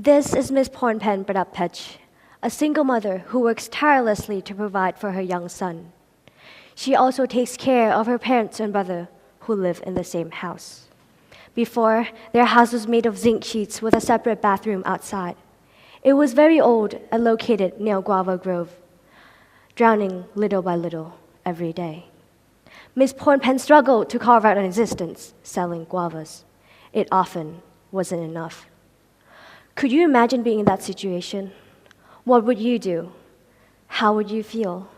This is Ms. Pornpen Pradapech, a single mother who works tirelessly to provide for her young son. She also takes care of her parents and brother who live in the same house. Before, their house was made of zinc sheets with a separate bathroom outside. It was very old and located near Guava Grove, drowning little by little every day. Ms. Pornpen struggled to carve out an existence selling guavas. It often wasn't enough. Could you imagine being in that situation? What would you do? How would you feel?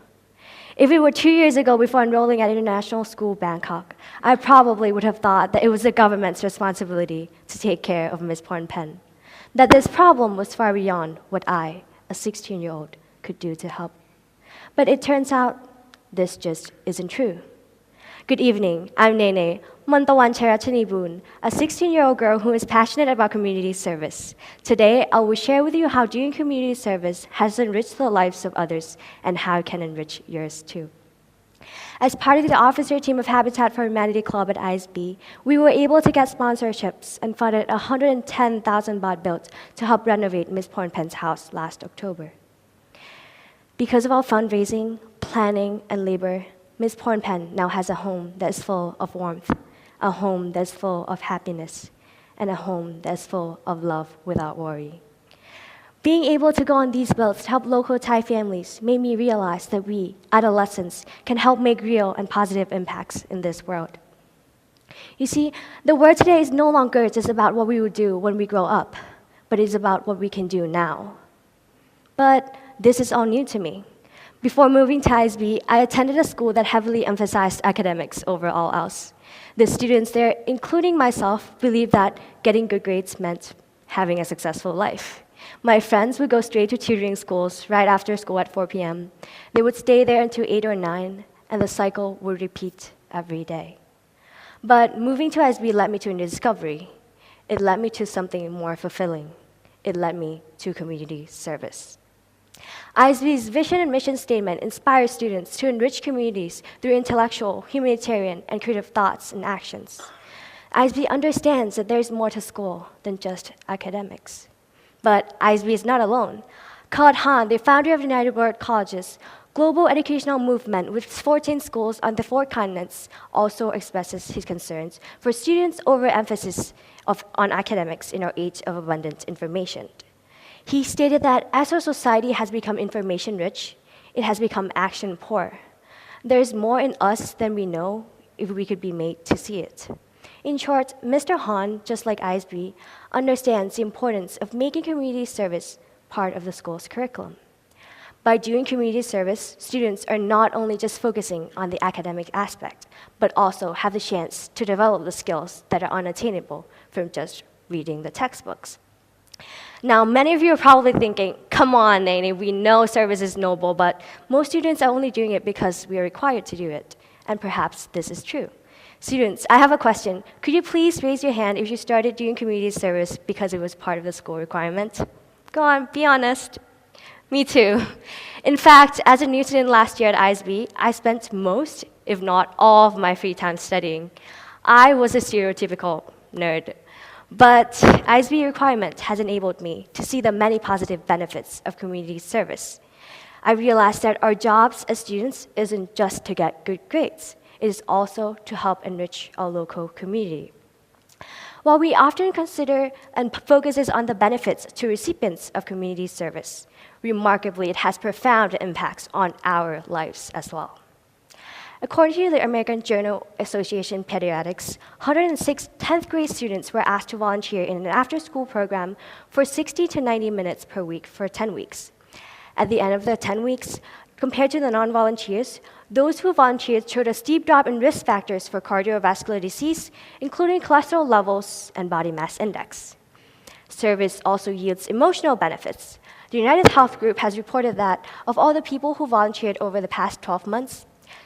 If it were 2 years ago before enrolling at International School Bangkok, I probably would have thought that it was the government's responsibility to take care of Ms. Pornpen, that this problem was far beyond what I, a 16-year-old, could do to help. But it turns out this just isn't true. Good evening, I'm Nene, Montawan Chairatchaneeboon, a 16-year-old girl who is passionate about community service. Today, I will share with you how doing community service has enriched the lives of others and how it can enrich yours too. As part of the officer team of Habitat for Humanity Club at ISB, we were able to get sponsorships and funded 110,000 baht built to help renovate Ms. Pornpen's house last October. Because of our fundraising, planning, and labor, Ms. Pornpen now has a home that is full of warmth, a home that is full of happiness, and a home that is full of love without worry. Being able to go on these builds to help local Thai families made me realize that we, adolescents, can help make real and positive impacts in this world. You see, the word today is no longer just about what we will do when we grow up, but it's about what we can do now. But this is all new to me. Before moving to ISB, I attended a school that heavily emphasized academics over all else. The students there, including myself, believed that getting good grades meant having a successful life. My friends would go straight to tutoring schools right after school at 4 p.m. They would stay there until 8 or 9, and the cycle would repeat every day. But moving to ISB led me to a new discovery. It led me to something more fulfilling. It led me to community service. ISB's vision and mission statement inspires students to enrich communities through intellectual, humanitarian, and creative thoughts and actions. ISB understands that there is more to school than just academics. But ISB is not alone. Claude Han, the founder of United World Colleges, global educational movement with 14 schools on the 4 continents, also expresses his concerns for students' overemphasis on academics in our age of abundant information. He stated that as our society has become information-rich, it has become action-poor. There is more in us than we know if we could be made to see it. In short, Mr. Han, just like ISB, understands the importance of making community service part of the school's curriculum. By doing community service, students are not only just focusing on the academic aspect, but also have the chance to develop the skills that are unattainable from just reading the textbooks. Now, many of you are probably thinking, come on, Nene, we know service is noble, but most students are only doing it because we are required to do it. And perhaps this is true. Students, I have a question. Could you please raise your hand if you started doing community service because it was part of the school requirement? Go on, be honest. Me too. In fact, as a new student last year at ISB, I spent most, if not all, of my free time studying. I was a stereotypical nerd. But ISB requirement has enabled me to see the many positive benefits of community service. I realized that our jobs as students isn't just to get good grades. It is also to help enrich our local community. While we often consider and focuses on the benefits to recipients of community service, remarkably, it has profound impacts on our lives as well. According to the American Journal Association Pediatrics, 106 10th grade students were asked to volunteer in an after-school program for 60 to 90 minutes per week for 10 weeks. At the end of the 10 weeks, compared to the non-volunteers, those who volunteered showed a steep drop in risk factors for cardiovascular disease, including cholesterol levels and body mass index. Service also yields emotional benefits. The United Health Group has reported that of all the people who volunteered over the past 12 months,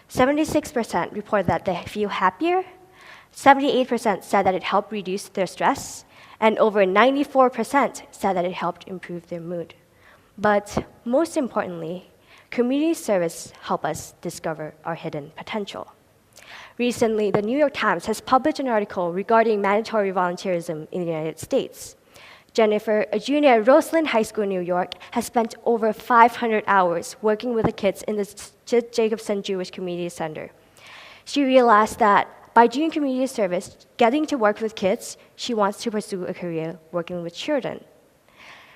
76% reported that they feel happier, 78% said that it helped reduce their stress, and over 94% said that it helped improve their mood. But most importantly, community service helps us discover our hidden potential. Recently, the New York Times has published an article regarding mandatory volunteerism in the United States. Jennifer, a junior at Roseland High School in New York, has spent over 500 hours working with the kids in the Jacobson Jewish Community Center. She realized that by doing community service, getting to work with kids, she wants to pursue a career working with children,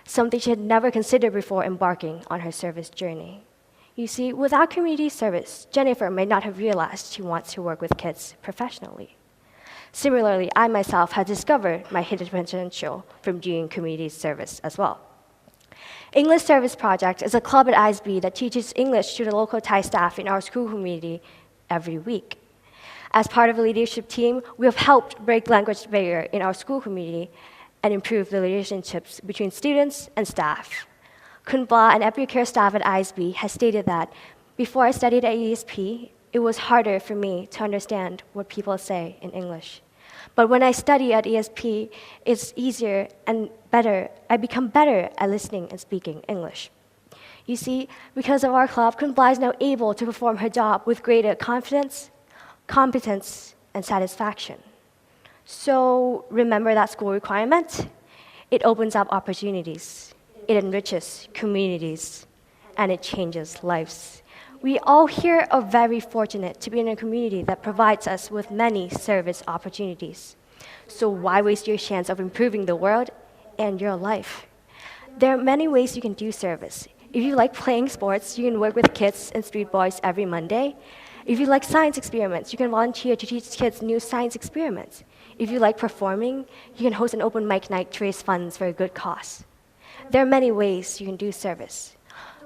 something she had never considered before embarking on her service journey. You see, without community service, Jennifer may not have realized she wants to work with kids professionally. Similarly, I myself had discovered my hidden potential from doing community service as well. English Service Project is a club at ISB that teaches English to the local Thai staff in our school community every week. As part of the leadership team, we have helped break language barrier in our school community and improve the relationships between students and staff. Kun Bla, an Epicure staff at ISB, has stated that before I studied at ESP, it was harder for me to understand what people say in English. But when I study at ESP, it's easier and better. I become better at listening and speaking English. You see, because of our club, Kun Bla is now able to perform her job with greater confidence, competence, and satisfaction. So remember that school requirement? It opens up opportunities, it enriches communities, and it changes lives. We all here are very fortunate to be in a community that provides us with many service opportunities. So why waste your chance of improving the world and your life? There are many ways you can do service. If you like playing sports, you can work with kids and street boys every Monday. If you like science experiments, you can volunteer to teach kids new science experiments. If you like performing, you can host an open mic night to raise funds for a good cause. There are many ways you can do service.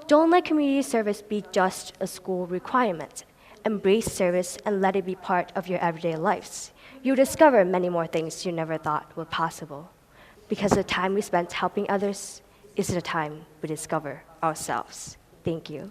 Don't let community service be just a school requirement. Embrace service and let it be part of your everyday lives. You'll discover many more things you never thought were possible. Because the time we spend helping others is the time we discover ourselves. Thank you.